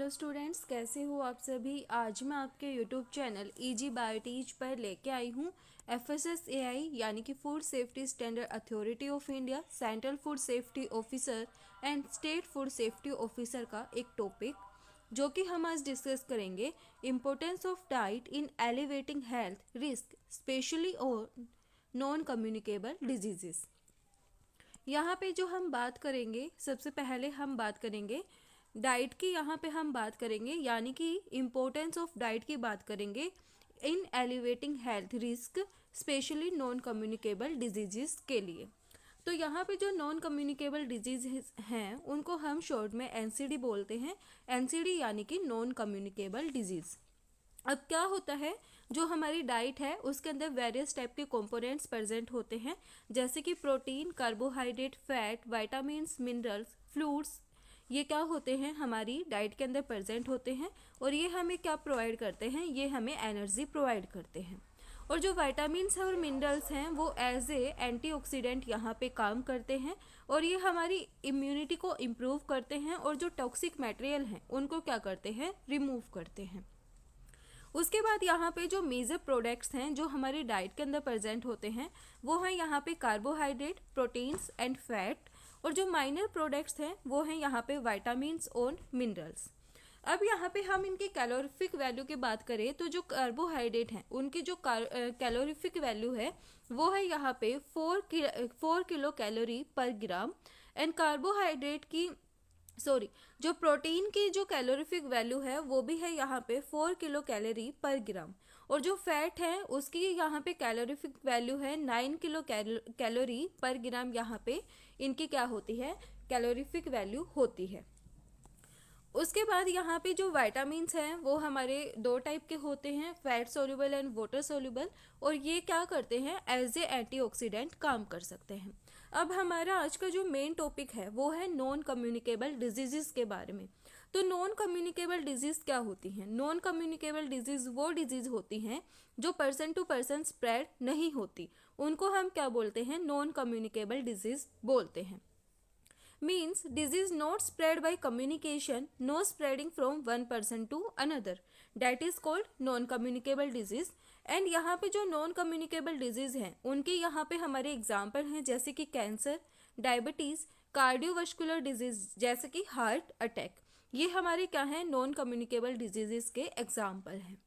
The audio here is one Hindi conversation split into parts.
हेलो स्टूडेंट्स, कैसे हो आप सभी। आज मैं आपके यूट्यूब चैनल इजी बायोटीज पर लेके आई हूँ FSSAI यानी कि food safety standard authority of India, central food safety officer and state food safety officer का एक टॉपिक जो कि हम आज डिस्कस करेंगे। Importance of diet in elevating health risk specially on non communicable diseases. यहाँ पे जो हम बात करेंगे, सबसे पहले हम बात करेंगे डाइट की। यहाँ पे हम बात करेंगे यानी कि इम्पोर्टेंस ऑफ डाइट की बात करेंगे in elevating health risk specially non communicable diseases के लिए। तो यहाँ पे जो नॉन कम्युनिकेबल डिजीज हैं उनको हम शॉर्ट में NCD बोलते हैं। NCD यानी कि नॉन कम्युनिकेबल डिजीज़। अब क्या होता है, जो हमारी डाइट है उसके अंदर वेरियस टाइप के कंपोनेंट्स प्रेजेंट होते हैं, जैसे कि protein, carbohydrate, fat, vitamins, minerals, fluids. ये क्या होते हैं, हमारी डाइट के अंदर प्रेजेंट होते हैं और ये हमें क्या प्रोवाइड करते हैं, ये हमें एनर्जी प्रोवाइड करते हैं। और जो विटामिन्स और मिनरल्स हैं वो एज ए एंटीऑक्सीडेंट यहाँ पे काम करते हैं और ये हमारी इम्यूनिटी को इम्प्रूव करते हैं और जो टॉक्सिक मटेरियल हैं उनको क्या करते हैं, रिमूव करते हैं। उसके बाद यहाँ पे जो मेजर प्रोडक्ट्स हैं जो हमारी डाइट के अंदर प्रेजेंट होते हैं वो हैं यहाँ पे कार्बोहाइड्रेट, प्रोटीन्स एंड फैट। और जो माइनर प्रोडक्ट्स हैं वो हैं यहाँ पे विटामिन्स और मिनरल्स। अब यहाँ पे हम इनकी कैलोरीफिक वैल्यू की बात करें तो जो कार्बोहाइड्रेट हैं उनकी जो कैलोरीफिक वैल्यू है वो है यहाँ पे 4 किलो कैलोरी पर ग्राम। एंड कार्बोहाइड्रेट की जो प्रोटीन की जो कैलोरीफिक वैल्यू है वो भी है यहाँ पे 4 किलो कैलोरी पर ग्राम। और जो फैट है उसकी यहाँ पे कैलोरीफिक वैल्यू है 9 किलो कैलोरी पर ग्राम। यहाँ पे इनकी क्या होती है, कैलोरीफिक वैल्यू होती है। उसके बाद यहाँ पे जो विटामिन्स हैं वो हमारे दो टाइप के होते हैं, fat soluble and water soluble. और ये क्या करते हैं, एज ए एंटीऑक्सीडेंट काम कर सकते हैं। अब हमारा आज का जो मेन टॉपिक है वो है नॉन कम्युनिकेबल डिजीज़ के बारे में। तो नॉन कम्युनिकेबल डिजीज़ क्या होती हैं? नॉन कम्युनिकेबल डिजीज़ वो डिजीज़ होती हैं जो पर्सन टू पर्सन स्प्रेड नहीं होती, उनको हम क्या बोलते हैं, नॉन कम्युनिकेबल डिजीज़ बोलते हैं। Means disease not spread by communication, no spreading from one person to another, that is called non communicable disease। And यहाँ पे जो नॉन कम्युनिकेबल डिजीज़ हैं उनके यहाँ पे हमारे एग्जाम्पल हैं, जैसे कि कैंसर, डायबिटीज़, कार्डियोवास्कुलर डिजीज़ जैसे कि हार्ट अटैक। ये हमारे क्या हैं, नॉन कम्युनिकेबल डिजीज़ के एग्जाम्पल हैं।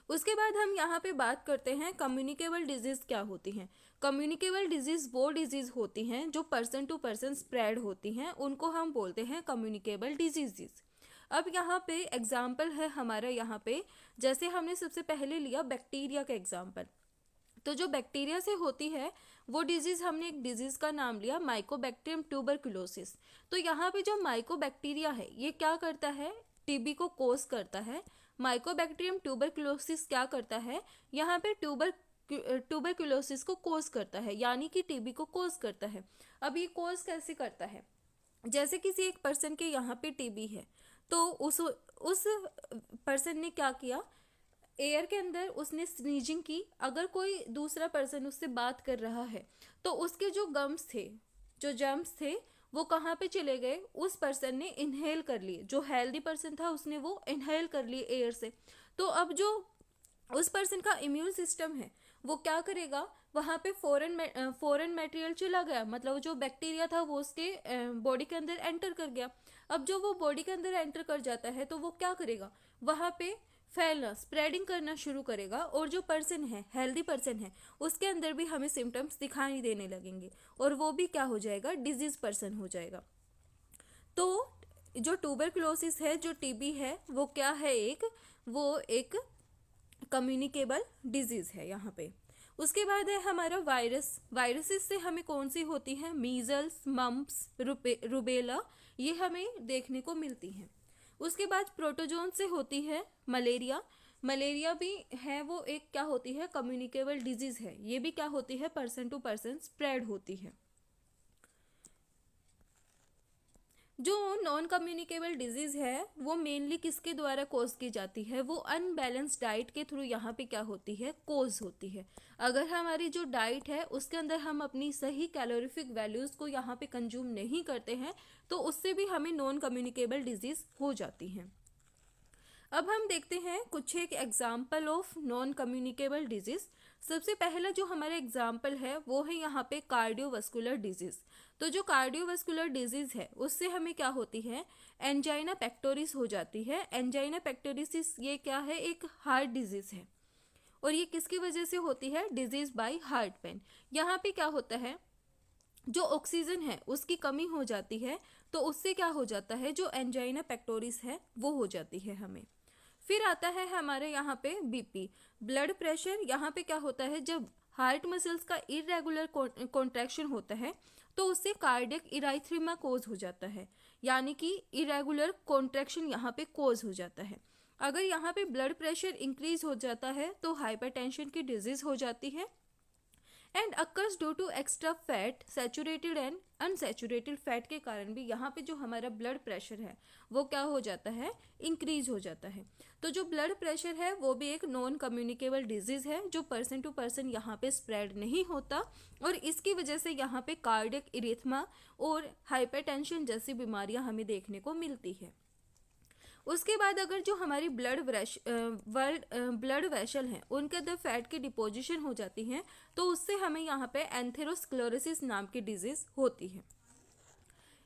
उसके बाद हम यहाँ पे बात करते हैं कम्युनिकेबल डिजीज़ क्या होती हैं। कम्युनिकेबल डिजीज़ वो डिजीज़ होती हैं जो पर्सन टू पर्सन स्प्रेड होती हैं, उनको हम बोलते हैं कम्युनिकेबल डिजीज़। अब यहाँ पे एग्जाम्पल है हमारा, यहाँ पे जैसे हमने सबसे पहले लिया बैक्टीरिया का एग्जाम्पल। तो जो बैक्टीरिया से होती है वो डिजीज़, हमने एक डिजीज़ का नाम लिया माइकोबैक्टीरियम ट्यूबरकुलोसिस। तो यहाँ पे जो माइकोबैक्टीरिया है ये क्या करता है, टीबी को कोज करता है। माइकोबैक्टीरियम ट्यूबरकुलोसिस क्या करता है, यहाँ पे ट्यूबरकुलोसिस को कोज करता है, यानी कि टीबी को कोज करता है। अब ये कोज कैसे करता है, जैसे किसी एक पर्सन के यहाँ पे टीबी है तो उस पर्सन ने क्या किया, एयर के अंदर उसने स्नीजिंग की। अगर कोई दूसरा पर्सन उससे बात कर रहा है तो उसके जो गम्स थे, जो जर्म्स थे, वो कहाँ पे चले गए, उस पर्सन ने इनहेल कर लिए। जो हेल्दी पर्सन था उसने वो इनहेल कर लिए एयर से। तो अब जो उस पर्सन का इम्यून सिस्टम है वो क्या करेगा, वहाँ पे फॉरेन मटेरियल चला गया, मतलब जो बैक्टीरिया था वो उसके बॉडी के अंदर एंटर कर गया। अब जो वो बॉडी के अंदर एंटर कर जाता है तो वो क्या करेगा, वहाँ पे फैलना, स्प्रेडिंग करना शुरू करेगा। और जो पर्सन है, हेल्दी पर्सन है, उसके अंदर भी हमें सिम्टम्स दिखाई देने लगेंगे और वो भी क्या हो जाएगा, डिजीज पर्सन हो जाएगा। तो जो ट्यूबरकुलोसिस है, जो टीबी है, वो क्या है, वो एक कम्युनिकेबल डिजीज़ है यहाँ पे। उसके बाद है हमारा वायरस। वायरसेस से हमें कौन सी होती है, मीजल्स, मम्प्स, रुबेला, ये हमें देखने को मिलती हैं। उसके बाद प्रोटोजोन से होती है मलेरिया। मलेरिया भी है, वो एक क्या होती है, कम्युनिकेबल डिजीज़ है। ये भी क्या होती है, पर्सन टू पर्सन स्प्रेड होती है। जो नॉन कम्युनिकेबल डिजीज़ है वो मेनली किसके द्वारा कोज की जाती है, वो अनबैलेंस डाइट के थ्रू यहाँ पे क्या होती है, कोज होती है। अगर हमारी जो डाइट है उसके अंदर हम अपनी सही कैलोरीफिक वैल्यूज़ को यहाँ पे कंज्यूम नहीं करते हैं तो उससे भी हमें नॉन कम्युनिकेबल डिजीज़ हो जाती हैं। अब हम देखते हैं कुछ एक example of non communicable disease. सबसे पहला जो हमारा एग्जाम्पल है वो है यहाँ पे कार्डियोवास्कुलर डिजीज़। तो जो कार्डियोवास्कुलर डिजीज़ है उससे हमें क्या होती है, एंजाइना पेक्टोरिस हो जाती है। एंजाइना पेक्टोरिस ये क्या है, एक हार्ट डिजीज़ है और ये किसकी वजह से होती है, डिजीज़ बाय हार्ट पेन। यहाँ पे क्या होता है, जो ऑक्सीजन है उसकी कमी हो जाती है तो उससे क्या हो जाता है, जो एंजाइना पेक्टोरिस है वो हो जाती है हमें। फिर आता है हमारे यहाँ पे बीपी, ब्लड प्रेशर। यहाँ पे क्या होता है, जब हार्ट मसल्स का इरेगुलर कॉन्ट्रैक्शन होता है तो उससे कार्डियक इराइथ्रीमा कोज हो जाता है, यानी कि इरेगुलर कॉन्ट्रैक्शन यहाँ पे कोज हो जाता है। अगर यहाँ पे ब्लड प्रेशर इंक्रीज हो जाता है तो हाइपरटेंशन की डिजीज हो जाती है। And occurs due to extra fat, saturated and unsaturated fat के कारण भी यहाँ पे जो हमारा ब्लड प्रेशर है वो क्या हो जाता है, इंक्रीज हो जाता है। तो जो ब्लड प्रेशर है वो भी एक नॉन कम्युनिकेबल डिजीज़ है जो पर्सन टू पर्सन यहाँ पे स्प्रेड नहीं होता और इसकी वजह से यहाँ पे कार्डियक इरिथमा और हाइपरटेंशन जैसी बीमारियाँ हमें देखने को मिलती है। उसके बाद अगर जो हमारी ब्लड वेसल हैं उनके अंदर फैट की डिपोजिशन हो जाती है तो उससे हमें यहाँ पे एंथेरोस्क्लेरोसिस नाम की डिजीज होती है।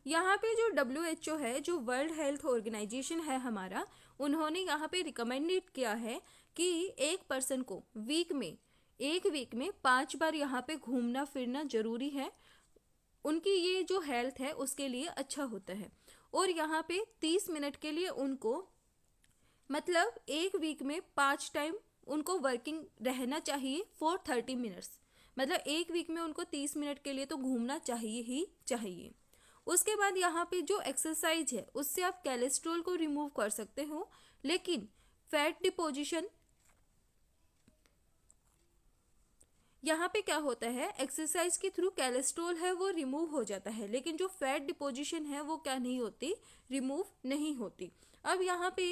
यहाँ पे जो WHO है, जो वर्ल्ड हेल्थ ऑर्गेनाइजेशन है हमारा, उन्होंने यहाँ पे रिकमेंडेड किया है कि एक पर्सन को एक वीक में 5 बार यहाँ पे घूमना फिरना जरूरी है। उनकी ये जो हेल्थ है उसके लिए अच्छा होता है। और यहाँ पे 30 मिनट के लिए उनको, मतलब एक वीक में 5 टाइम उनको वर्किंग रहना चाहिए फॉर 30 मिनट्स, मतलब एक वीक में उनको 30 मिनट के लिए तो घूमना चाहिए ही चाहिए। उसके बाद यहाँ पे जो एक्सरसाइज है उससे आप कोलेस्ट्रॉल को रिमूव कर सकते हो, लेकिन फैट डिपोजिशन यहाँ पे क्या होता है, एक्सरसाइज के थ्रू कोलेस्ट्रॉल है वो रिमूव हो जाता है लेकिन जो फैट डिपोजिशन है वो क्या नहीं होती, रिमूव नहीं होती। अब यहाँ पे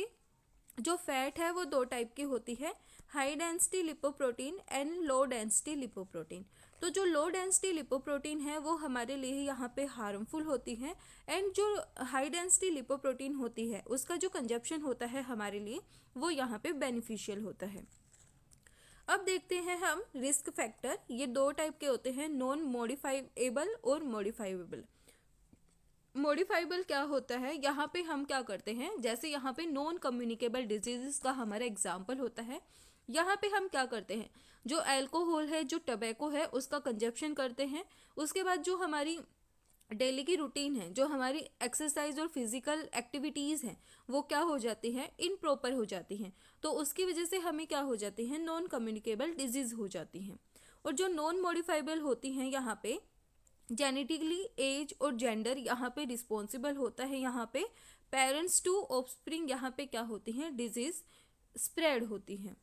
जो फैट है वो 2 टाइप की होती है, high density lipoprotein and low density lipoprotein. तो जो लो डेंसिटी लिपोप्रोटीन है वो हमारे लिए यहाँ पे हार्मफुल होती है एंड जो हाई डेंसिटी लिपोप्रोटीन होती है उसका जो कंजप्शन होता है हमारे लिए वो यहाँ पे बेनिफिशियल होता है। अब देखते हैं हम रिस्क फैक्टर। ये 2 टाइप के होते हैं, नॉन मॉडिफाइबल और मॉडिफाइबल। मॉडिफाइबल क्या होता है, यहाँ पे हम क्या करते हैं, जैसे यहाँ पे नॉन कम्युनिकेबल डिजीजेस का हमारा एग्जाम्पल होता है। यहाँ पे हम क्या करते हैं, जो अल्कोहल है, जो टबैको है उसका कंजप्शन करते हैं। उसके बाद जो हमारी डेली की रूटीन है, जो हमारी एक्सरसाइज और फिजिकल एक्टिविटीज़ हैं वो क्या हो जाती हैं, इनप्रॉपर हो जाती हैं, तो उसकी वजह से हमें क्या हो जाती हैं, नॉन कम्युनिकेबल डिजीज़ हो जाती हैं। और जो नॉन मॉडिफाइबल होती हैं यहाँ पे जेनेटिकली एज और जेंडर यहाँ पे रिस्पॉन्सिबल होता है, यहाँ पे पेरेंट्स टू ऑफस्प्रिंग यहाँ पे क्या होती हैं, डिजीज स्प्रेड होती हैं।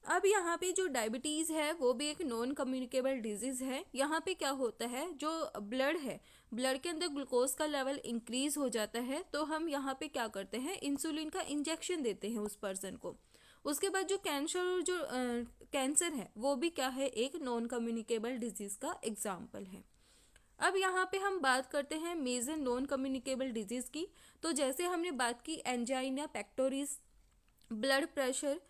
अब यहाँ पे जो डायबिटीज़ है वो भी एक नॉन कम्युनिकेबल डिजीज़ है। यहाँ पे क्या होता है, जो ब्लड है, ब्लड के अंदर ग्लूकोज का लेवल इंक्रीज हो जाता है तो हम यहाँ पे क्या करते हैं, इंसुलिन का इंजेक्शन देते हैं उस पर्सन को। उसके बाद जो कैंसर है वो भी क्या है, एक नॉन कम्युनिकेबल डिजीज़ का एग्जाम्पल है। अब यहाँ पे हम बात करते हैं मेजर नॉन कम्युनिकेबल डिजीज़ की। तो जैसे हमने बात की एंजाइना पेक्टोरिस, ब्लड प्रेशर,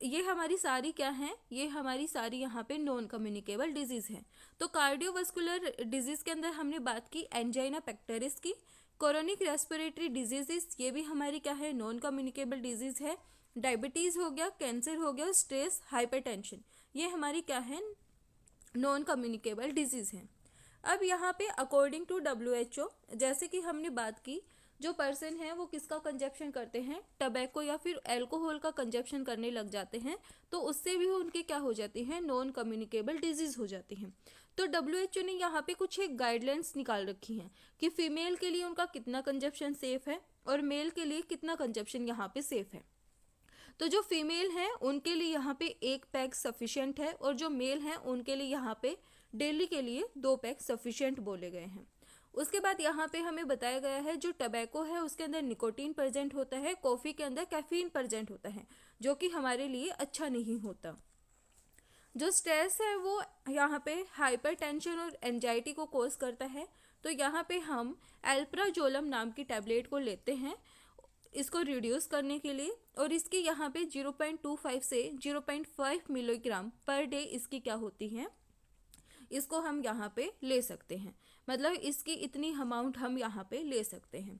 ये हमारी सारी क्या हैं, ये हमारी सारी यहाँ पे नॉन कम्युनिकेबल डिजीज़ हैं। तो कार्डियोवास्कुलर डिजीज़ के अंदर हमने बात की एंजाइना पेक्टोरिस की। कोरोनिक रेस्पिरेटरी डिजीजेस, ये भी हमारी क्या है, नॉन कम्युनिकेबल डिजीज़ है। डायबिटीज़ हो गया, कैंसर हो गया, स्ट्रेस, हाइपरटेंशन, ये हमारी क्या है, नॉन कम्युनिकेबल डिजीज़ हैं। अब यहाँ पे अकॉर्डिंग टू WHO, जैसे कि हमने बात की, जो पर्सन है वो किसका कंजप्शन करते हैं, टबैको या फिर अल्कोहल का कंजप्शन करने लग जाते हैं तो उससे भी उनके क्या हो जाती हैं, नॉन कम्युनिकेबल डिजीज़ हो जाती हैं। तो WHO ने यहाँ पे कुछ एक गाइडलाइंस निकाल रखी हैं कि फीमेल के लिए उनका कितना कंजप्शन सेफ़ है और मेल के लिए कितना कंजप्शन यहाँ पे सेफ़ है। तो जो फीमेल हैं उनके लिए यहाँ पे 1 पैक सफिशिएंट है और जो मेल हैं उनके लिए यहाँ पे डेली के लिए 2 पैक सफिशिएंट बोले गए हैं। उसके बाद यहाँ पे हमें बताया गया है जो टबैको है उसके अंदर निकोटीन प्रेजेंट होता है, कॉफ़ी के अंदर कैफीन प्रेजेंट होता है, जो कि हमारे लिए अच्छा नहीं होता। जो स्ट्रेस है वो यहाँ पे हाइपरटेंशन और एंजाइटी को कोज करता है। तो यहाँ पे हम एल्प्राजोलम नाम की टैबलेट को लेते हैं इसको रिड्यूस करने के लिए, और इसकी यहाँ पे 0.25 से 0.5 मिलीग्राम पर डे इसकी क्या होती है, इसको हम यहाँ पे ले सकते हैं। मतलब इसकी इतनी अमाउंट हम यहाँ पे ले सकते हैं।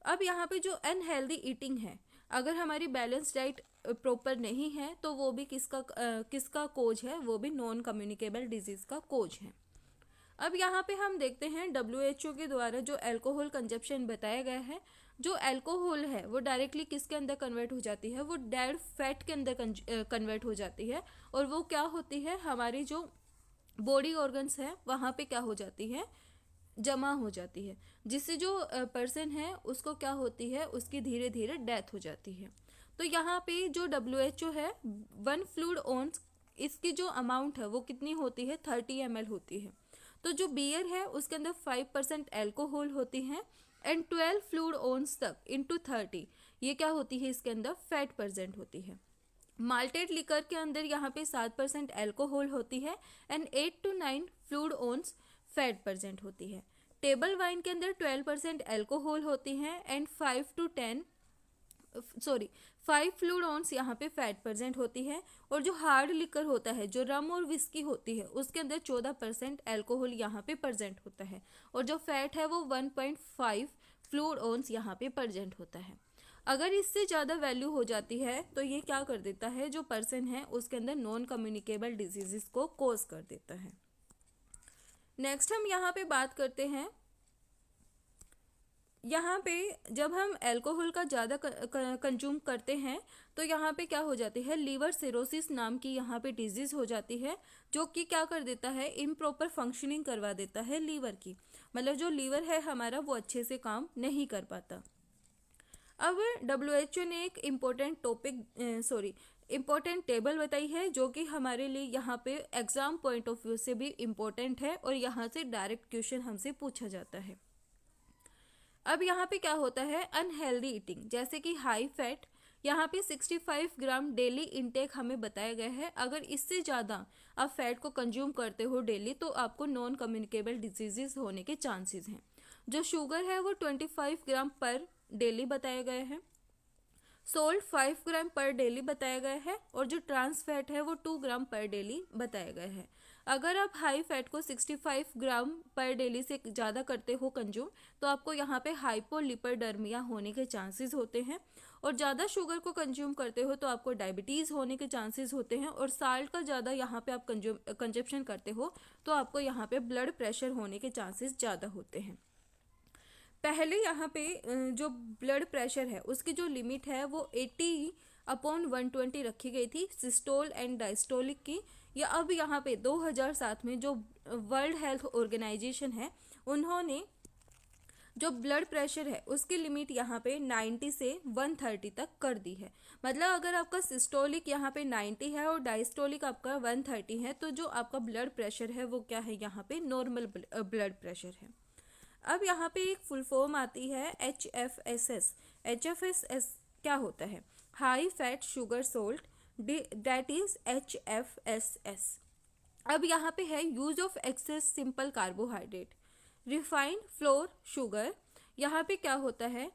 अब यहाँ पे जो अनहेल्दी ईटिंग है, अगर हमारी बैलेंस डाइट प्रॉपर नहीं है तो वो भी किसका कोज है, वो भी नॉन कम्युनिकेबल डिजीज़ का कोज है। अब यहाँ पे हम देखते हैं WHO के द्वारा जो अल्कोहल कंजप्शन बताया गया है, जो अल्कोहल है वो डायरेक्टली किसके अंदर कन्वर्ट हो जाती है, वो डेड फैट के अंदर कन्वर्ट हो जाती है, और वो क्या होती है, हमारी जो बॉडी ऑर्गन्स है वहाँ पे क्या हो जाती है, जमा हो जाती है, जिससे जो पर्सन है उसको क्या होती है, उसकी धीरे धीरे डेथ हो जाती है। तो यहाँ पे जो WHO है 1 फ्लूइड ऑन्स, इसकी जो अमाउंट है वो कितनी होती है, 30 ml होती है। तो जो बियर है उसके अंदर 5% एल्कोहल होती है, एंड 12 फ्लूइड ऑन्स तक इंटू 30 ये क्या होती है, इसके अंदर फैट प्रेजेंट होती है। माल्टेड लिकर के अंदर यहाँ पे 7% एल्कोहल होती है, and 8 to 9 fluid ounce fat present होती है। टेबल वाइन के अंदर 12% एल्कोहल होती है, एंड 5 फ्लूइड ऑन्स यहाँ पे फैट प्रेजेंट होती है। और जो हार्ड लिकर होता है, जो रम और विस्की होती है, उसके अंदर 14% एल्कोहल यहाँ पे प्रेजेंट होता है, और जो फैट है वो 1.5 फ्लूइड ऑन्स यहाँ पे प्रेजेंट होता है। अगर इससे ज़्यादा वैल्यू हो जाती है तो ये क्या कर देता है, जो पर्सन है उसके अंदर नॉन कम्युनिकेबल डिजीज़ को कोज कर देता है। नेक्स्ट हम यहाँ पे बात करते हैं, यहाँ पे जब हम अल्कोहल का ज़्यादा कंज्यूम करते हैं तो यहाँ पे क्या हो जाती है, लीवर सिरोसिस नाम की यहाँ पे डिजीज़ हो जाती है, जो कि क्या कर देता है, इम्प्रॉपर फंक्शनिंग करवा देता है लीवर की। मतलब जो लीवर है हमारा वो अच्छे से काम नहीं कर पाता। अब WHO ने एक इम्पोर्टेंट टेबल बताई है, जो कि हमारे लिए यहाँ पे एग्ज़ाम पॉइंट ऑफ व्यू से भी इम्पोर्टेंट है, और यहाँ से डायरेक्ट क्वेश्चन हमसे पूछा जाता है। अब यहाँ पे क्या होता है, अनहेल्दी ईटिंग, जैसे कि हाई फैट, यहाँ पे 65 ग्राम डेली इनटेक हमें बताया गया है। अगर इससे ज़्यादा आप फैट को कंज्यूम करते हो डेली तो आपको नॉन कम्युनिकेबल डिजीज़ होने के चांसेस हैं। जो शुगर है वो 25 ग्राम पर डेली बताया गया है। सोल्ट 5 ग्राम पर डेली बताया गया है, और जो ट्रांस फैट है वो 2 ग्राम पर डेली बताया गया है। अगर आप हाई फैट को 65 ग्राम पर डेली से ज़्यादा करते हो कंज्यूम, तो आपको यहाँ पे हाइपोलिपिडर्मिया होने के चांसेस होते हैं, और ज़्यादा शुगर को कंज्यूम करते हो तो आपको डायबिटीज़ होने के चांसेस होते हैं, और साल्ट का ज़्यादा यहाँ पे आप कंजप्शन करते हो तो आपको यहाँ पे ब्लड प्रेशर होने के चांसेस ज़्यादा होते हैं। पहले यहाँ पे जो ब्लड प्रेशर है उसकी जो लिमिट है वो 80/120 रखी गई थी सिस्टोल एंड डायस्टोलिक की, या अब यहाँ पे 2007 में जो वर्ल्ड हेल्थ ऑर्गेनाइजेशन है उन्होंने जो ब्लड प्रेशर है उसकी लिमिट यहाँ पे 90 से 130 तक कर दी है। मतलब अगर आपका सिस्टोलिक यहाँ पे 90 है और डायस्टोलिक आपका 130 है, तो जो आपका ब्लड प्रेशर है वो क्या है, यहाँ पे नॉर्मल ब्लड प्रेशर है। अब यहाँ पे एक फुल फॉर्म आती है HFSS। HFSS क्या होता है, high fat sugar salt, that is HFSS। अब यहाँ पे है use of excess simple carbohydrate, refined flour sugar. यहाँ पे क्या होता है,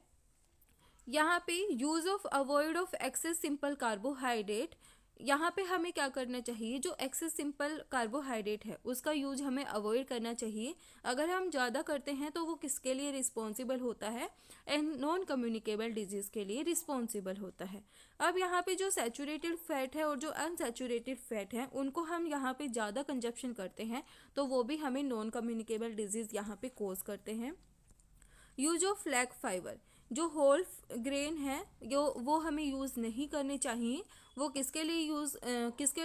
यहाँ पे use of avoid of excess simple carbohydrate. यहाँ पे हमें क्या करना चाहिए, जो एक्सेस सिंपल कार्बोहाइड्रेट है उसका यूज हमें अवॉइड करना चाहिए। अगर हम ज़्यादा करते हैं तो वो किसके लिए रिस्पॉन्सिबल होता है, एंड नॉन कम्युनिकेबल डिजीज़ के लिए रिस्पॉन्सिबल होता है। अब यहाँ पे जो सैचुरेटेड फैट है और जो अनसैचुरेटेड फैट है उनको हम यहाँ पे ज़्यादा कंजप्शन करते हैं तो वो भी हमें नॉन कम्युनिकेबल डिजीज़ यहाँ पे कोज करते हैं। यूज ऑफ फ्लैग फाइबर, जो होल ग्रेन है वो हमें यूज़ नहीं करने चाहिए। वो किसके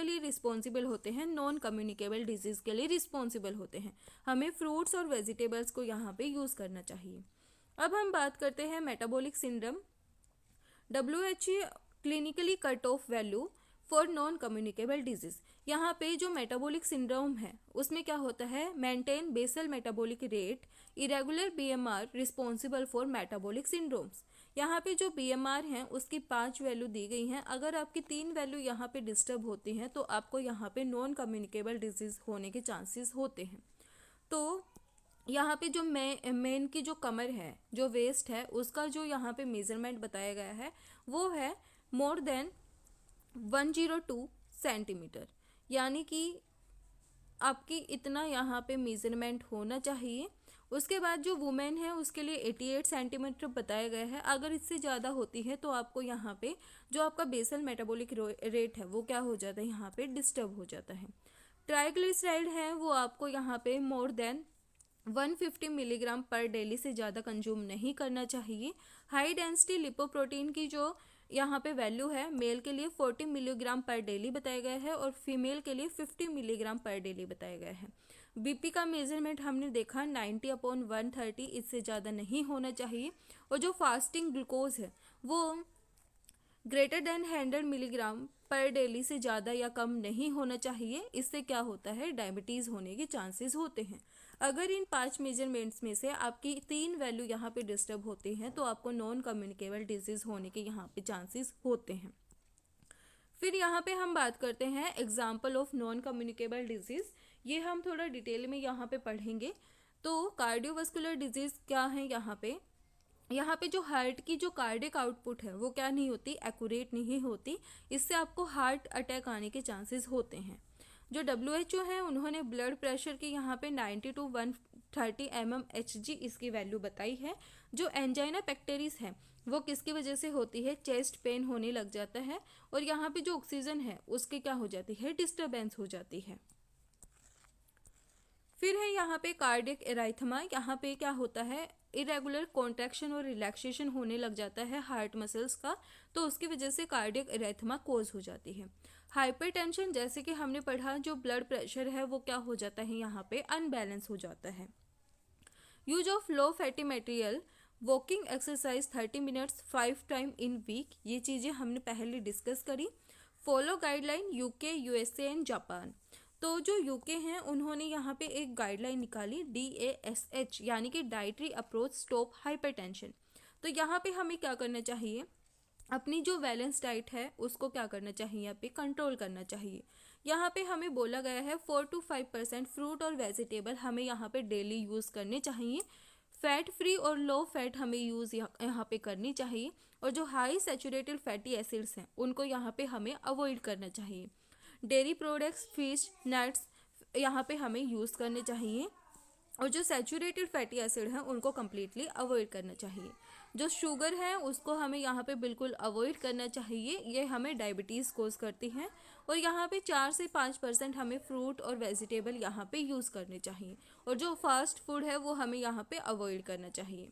लिए रिस्पॉन्सिबल होते हैं, नॉन कम्युनिकेबल डिजीज़ के लिए रिस्पॉन्सिबल होते हैं। हमें फ्रूट्स और वेजिटेबल्स को यहाँ पे यूज़ करना चाहिए। अब हम बात करते हैं metabolic syndrome. WHO clinically cut off value for non communicable disease. यहाँ पे जो मेटाबॉलिक सिंड्रोम है उसमें क्या होता है, maintain basal metabolic rate, irregular BMR responsible for metabolic syndromes. यहाँ पे जो बीएमआर हैं उसकी 5 वैल्यू दी गई हैं। अगर आपकी 3 वैल्यू यहाँ पे डिस्टर्ब होती हैं तो आपको यहाँ पे नॉन कम्युनिकेबल डिजीज होने के चांसेस होते हैं। तो यहाँ पे जो मेन की जो कमर है, जो वेस्ट है, उसका जो यहाँ पे मेजरमेंट बताया गया है वो है मोर देन 102 सेंटीमीटर, यानी कि आपकी इतना यहाँ पे मेजरमेंट होना चाहिए। उसके बाद जो वुमेन है उसके लिए 88 सेंटीमीटर बताया गया है। अगर इससे ज़्यादा होती है तो आपको यहाँ पे जो आपका बेसल मेटाबॉलिक रेट है वो क्या हो जाता है, यहाँ पे डिस्टर्ब हो जाता है। ट्राइग्लिसराइड है वो आपको यहाँ पे more than 150 milligram per daily से ज़्यादा कंज्यूम नहीं करना चाहिए। हाई डेंसिटी लिपोप्रोटीन की जो यहाँ पे वैल्यू है, मेल के लिए 40 मिलीग्राम पर डेली बताया गया है और फीमेल के लिए 50 मिलीग्राम पर डेली बताया गया है। बीपी का मेजरमेंट हमने देखा 90/130, इससे ज़्यादा नहीं होना चाहिए। और जो फास्टिंग ग्लूकोज है वो greater than 100 milligram per daily से ज़्यादा या कम नहीं होना चाहिए। इससे क्या होता है, डायबिटीज़ होने के चांसेस होते हैं। अगर इन 5 मेजरमेंट्स में से आपकी 3 वैल्यू यहाँ पे डिस्टर्ब होती हैं तो आपको नॉन कम्युनिकेबल डिजीज़ होने के यहाँ पे चांसेस होते हैं। फिर यहाँ पे हम बात करते हैं example of non communicable disease. ये हम थोड़ा डिटेल में यहाँ पे पढ़ेंगे। तो कार्डियोवास्कुलर डिजीज़ क्या है, यहाँ पे जो हार्ट की जो कार्डियक आउटपुट है वो क्या नहीं होती, एक्यूरेट नहीं होती। इससे आपको हार्ट अटैक आने के चांसेस होते हैं। जो WHO है उन्होंने ब्लड प्रेशर की यहाँ पे 90 to 130 mmHg इसकी वैल्यू बताई है। जो एंजाइना पेक्टेरिस है वो किसकी वजह से होती है, चेस्ट पेन होने लग जाता है और यहाँ पे जो ऑक्सीजन है उसकी क्या हो जाती है, डिस्टर्बेंस हो जाती है। फिर है यहाँ पे कार्डियक एराइथमा। यहाँ पे क्या होता है, इरेगुलर कॉन्ट्रैक्शन और रिलैक्सेशन होने लग जाता है हार्ट मसल्स का, तो उसकी वजह से कार्डियक एराइथमा कोज हो जाती है। हाइपरटेंशन, जैसे कि हमने पढ़ा, जो ब्लड प्रेशर है वो क्या हो जाता है, यहाँ पे अनबैलेंस हो जाता है। Use of low fatty material, walking exercise 30 minutes 5 time in week, ये चीज़ें हमने पहले डिस्कस करी। Follow guideline UK, USA and Japan. तो जो यूके हैं उन्होंने यहाँ पे एक गाइडलाइन निकाली DASH, यानी कि डाइटरी अप्रोच स्टॉप हाइपरटेंशन। तो यहाँ पे हमें क्या करना चाहिए, अपनी जो बैलेंस डाइट है उसको क्या करना चाहिए, यहाँ पे कंट्रोल करना चाहिए। यहाँ पे हमें बोला गया है 4 to 5% फ्रूट और वेजिटेबल हमें यहाँ पे डेली यूज़ करने चाहिए। फैट फ्री और लो फैट हमें यूज़ यहाँ पे करनी चाहिए। और जो हाई सैचुरेटेड फैटी एसिड्स हैं उनको यहाँ पे हमें अवॉइड करना चाहिए। डेयरी प्रोडक्ट्स, फिश, नट्स यहाँ पे हमें यूज़ करने चाहिए। और जो सैचुरेटेड फैटी एसिड हैं उनको कम्प्लीटली अवॉइड करना चाहिए। जो शुगर है उसको हमें यहाँ पे बिल्कुल अवॉइड करना चाहिए, ये हमें डायबिटीज़ कोज करती हैं। और यहाँ पे 4 से 5% हमें फ्रूट और वेजिटेबल यहाँ पे यूज़ करने चाहिए। और जो फास्ट फूड है वो हमें यहाँ पे अवॉइड करना चाहिए।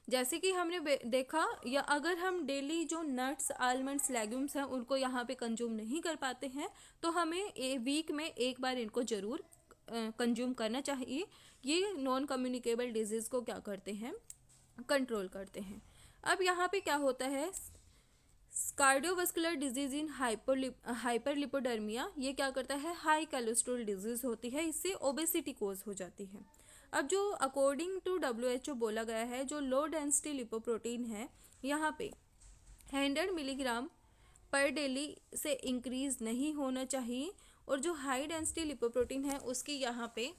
जैसे कि हमने देखा, या अगर हम डेली जो नट्स, आलमंड्स, लेग्यूम्स हैं उनको यहाँ पे कंज्यूम नहीं कर पाते हैं तो हमें वीक में एक बार इनको ज़रूर कंज्यूम करना चाहिए। ये नॉन कम्युनिकेबल डिजीज़ को क्या करते हैं, कंट्रोल करते हैं। अब यहाँ पे क्या होता है, कार्डियोवास्कुलर डिजीज इन हाइपरलिपोडर्मिया, ये क्या करता है, हाई कोलेस्ट्रॉल डिजीज होती है, इससे ओबेसिटी कोज हो जाती है। अब जो अकॉर्डिंग टू WHO बोला गया है, जो लो डेंसिटी लिपोप्रोटीन है यहाँ पे 100 मिलीग्राम पर डेली से इंक्रीज नहीं होना चाहिए। और जो हाई डेंसिटी लिपोप्रोटीन है उसकी यहाँ पे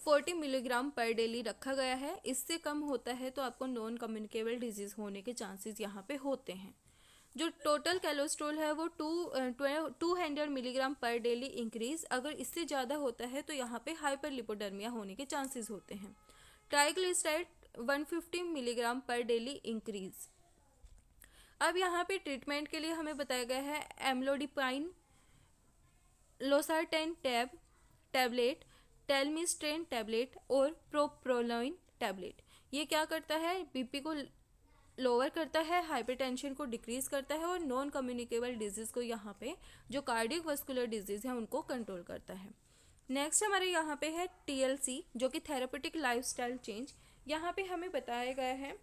40 मिलीग्राम पर डेली रखा गया है। इससे कम होता है तो आपको नॉन कम्युनिकेबल डिजीज़ होने के चांसेस यहाँ पे होते हैं। जो टोटल कोलेस्ट्रॉल है वो 200 मिलीग्राम पर डेली इंक्रीज, अगर इससे ज़्यादा होता है तो यहाँ पे हाइपरलिपोडर्मिया होने के चांसेस होते हैं। Triglyceride 150 milligram per daily increase. अब यहाँ पे ट्रीटमेंट के लिए हमें बताया गया है एम्लोडिपाइन, लोसार्टेन टैबलेट, टेलमिस्ट्रेन टैबलेट और प्रोप्रोलोइन टैबलेट। ये क्या करता है, बीपी को लोअर करता है, हाइपरटेंशन को डिक्रीज करता है और नॉन कम्युनिकेबल डिजीज़ को यहाँ पे जो कार्डियोवास्कुलर डिजीज़ है उनको कंट्रोल करता है। नेक्स्ट हमारे यहाँ पे है TLC, जो कि थेरापेटिक लाइफस्टाइल चेंज। यहाँ पे हमें बताया गया है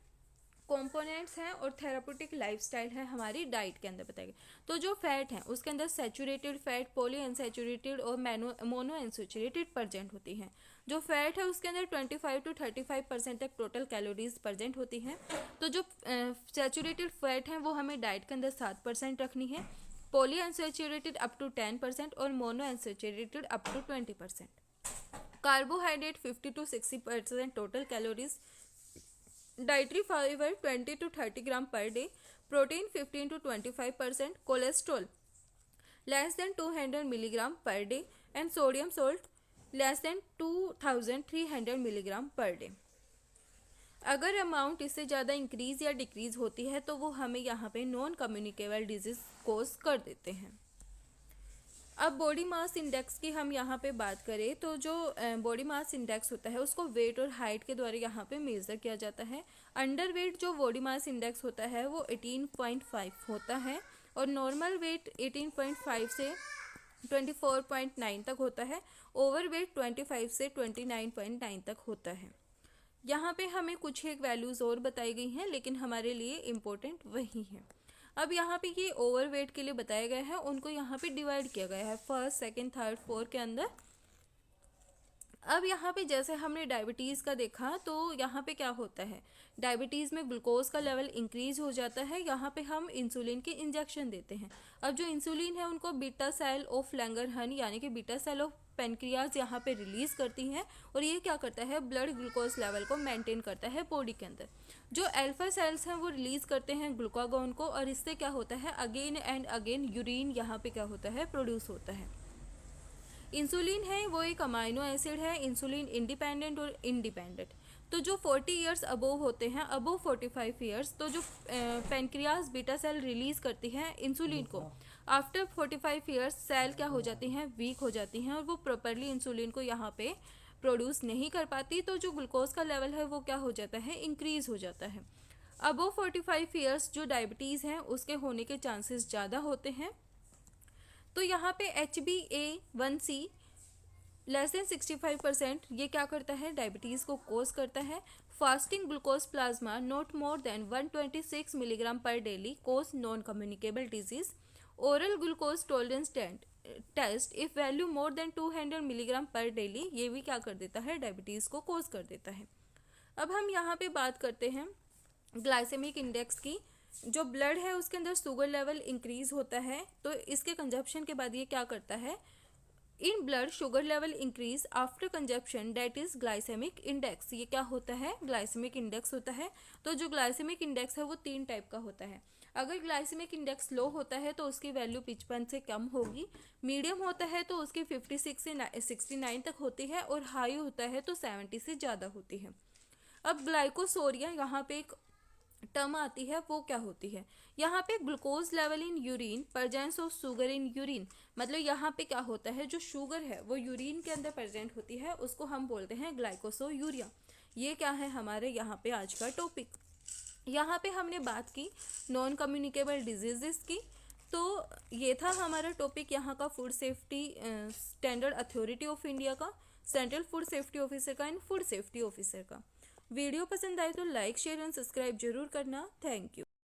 कंपोनेंट्स हैं और थेरापेटिक लाइफस्टाइल है हमारी डाइट के अंदर बताए गए। तो जो फैट है उसके अंदर सैचुरेटेड फैट, पॉली अनसैचुरेटेड और मोनो अनसैचुरेटेड प्रेजेंट होती हैं। जो फैट है उसके अंदर 25 to 35% तक टोटल कैलोरीज प्रेजेंट होती हैं। तो जो सैचुरेटेड फैट है वो हमें डाइट के अंदर 7% रखनी है, पॉली अनसैचुरेटेड अप टू 10% और mono unsaturated up to 20%। Carbohydrate 50 to 60% total calories, dietary fibre 20 to 30 gram per day, protein 15 to 25%, cholesterol less than 200 milligram per day and sodium salt less than 2300 milligram per day. अगर अमाउंट इससे ज़्यादा इंक्रीज या डिक्रीज होती है तो वो हमें यहाँ पे नॉन कम्युनिकेबल डिजीज कोज कर देते हैं। अब बॉडी मास इंडेक्स की हम यहाँ पे बात करें तो जो बॉडी मास इंडेक्स होता है उसको वेट और हाइट के द्वारा यहाँ पे मेज़र किया जाता है। अंडर वेट जो बॉडी मास इंडेक्स होता है वो 18.5 होता है और नॉर्मल वेट 18.5 से 24.9 तक होता है। ओवर वेट 25 से 29.9 तक होता है। यहाँ पे हमें कुछ एक वैल्यूज़ और बताई गई हैं लेकिन हमारे लिए इम्पोर्टेंट वही है। अब यहाँ पे ये ओवरवेट के लिए बताया गया है, उनको यहाँ पे डिवाइड किया गया है फर्स्ट, सेकंड, थर्ड, फोर्थ के अंदर। अब यहाँ पे जैसे हमने डायबिटीज़ का देखा तो यहाँ पे क्या होता है, डायबिटीज़ में ग्लूकोज का लेवल इंक्रीज हो जाता है। यहाँ पे हम इंसुलिन के इंजेक्शन देते हैं। अब जो इंसुलिन है उनको बीटा सेल ऑफ लैंगरहन यानी कि बीटा सेल ऑफ पेनक्रियाज यहाँ पे रिलीज करती हैं और ये क्या करता है, ब्लड ग्लूकोज लेवल को मेंटेन करता है बॉडी के अंदर। जो अल्फा सेल्स हैं वो रिलीज करते हैं ग्लूकागोन को और इससे क्या होता है, अगेन एंड अगेन यूरिन यहाँ पे क्या होता है, प्रोड्यूस होता है। इंसुलिन है वो एक अमाइनो एसिड है, इंसुलिन इंडिपेंडेंट और इंडिपेंडेंट। तो जो 40 इयर्स अबोव होते हैं, अबोव 45 इयर्स, तो जो पेनक्रियाज बीटा सेल रिलीज करती है इंसुलिन को, आफ्टर 45 इयर्स सेल क्या हो जाती हैं, वीक हो जाती हैं और वो प्रॉपरली इंसुलिन को यहाँ पे प्रोड्यूस नहीं कर पाती। तो जो ग्लूकोज का लेवल है वो क्या हो जाता है, इंक्रीज हो जाता है। अबोव 45 इयर्स जो डायबिटीज़ हैं उसके होने के चांसेस ज़्यादा होते हैं। तो यहाँ पे HbA1c लेस देन 65% ये क्या करता है, डायबिटीज़ को कोज करता है। Fasting glucose plasma not more than 126 milligram per daily cause non communicable disease. Oral glucose tolerance test if value more than 200 milligram per daily, ये भी क्या कर देता है, डायबिटीज़ को कोज कर देता है। अब हम यहाँ पे बात करते हैं ग्लाइसेमिक इंडेक्स की। जो ब्लड है उसके अंदर शुगर लेवल इंक्रीज होता है तो इसके कंजप्शन के बाद ये क्या करता है, in blood sugar level increase after consumption, that is glycaemic index. ये क्या होता है, ग्लाइसेमिक इंडेक्स होता है। तो जो ग्लाइसेमिक इंडेक्स है वो 3 टाइप का होता है। अगर ग्लाइसेमिक इंडेक्स लो होता है तो उसकी वैल्यू 55 से कम होगी, मीडियम होता है तो उसकी 56 से 69 तक होती है और हाई होता है तो 70 से ज़्यादा होती है। अब ग्लाइकोसोरिया यहाँ पे एक टर्म आती है, वो क्या होती है, यहाँ पे glucose level in urine, presence of sugar in urine, मतलब यहाँ पे क्या होता है, जो शुगर है वो यूरिन के अंदर प्रेजेंट होती है, उसको हम बोलते हैं ग्लाइकोसोयूरिया। ये क्या है हमारे यहाँ पे आज का टॉपिक। यहाँ पे हमने बात की नॉन कम्युनिकेबल डिजीजेस की। तो ये था हमारा टॉपिक यहाँ का food safety standard authority of India का, सेंट्रल फूड सेफ्टी ऑफिसर का एंड फूड सेफ्टी ऑफिसर का। वीडियो पसंद आए तो लाइक, शेयर एंड सब्सक्राइब जरूर करना। Thank you.